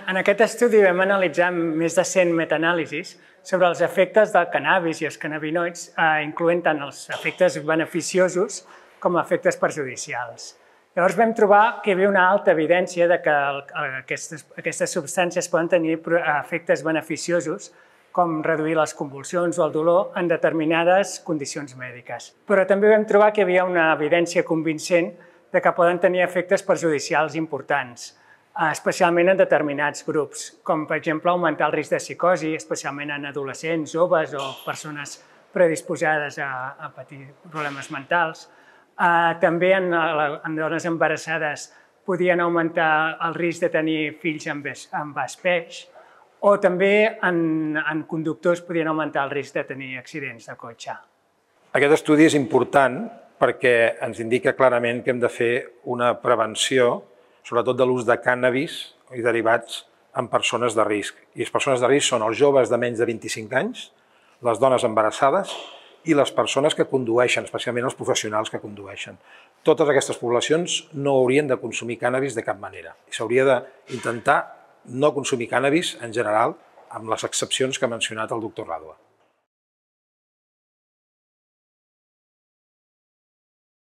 En aquest estudi vam analitzar més de 100 metaanàlisis sobre els efectes del cannabis i els cannabinoids, incloent tant els efectes beneficiosos com efectes perjudicials. Llavors vam trobar que hi havia una alta evidència de que aquestes substàncies poden tenir efectes beneficiosos, com reduir les convulsions o el dolor en determinades condicions mèdiques. Però també vam trobar que hi havia una evidència convincent de que poden tenir efectes perjudicials importants, especialment en determinats grups, com per exemple augmentar el risc de psicosi, especialment en adolescents, joves o persones predisposades a patir problemes mentals. També en dones embarassades podien augmentar el risc de tenir fills amb VIH, o també en conductors podien augmentar el risc de tenir accidents de cotxe. Aquest estudi és important perquè ens indica clarament que hem de fer una prevenció, sobretot de l'ús de cànnabis i derivats en persones de risc. I les persones de risc són els joves de menys de 25 anys, les dones embarassades i les persones que condueixen, especialment els professionals que condueixen. Totes aquestes poblacions no haurien de consumir cànnabis de cap manera. S'hauria d'intentar no consumir cànnabis en general, amb les excepcions que ha mencionat el doctor Ràdua.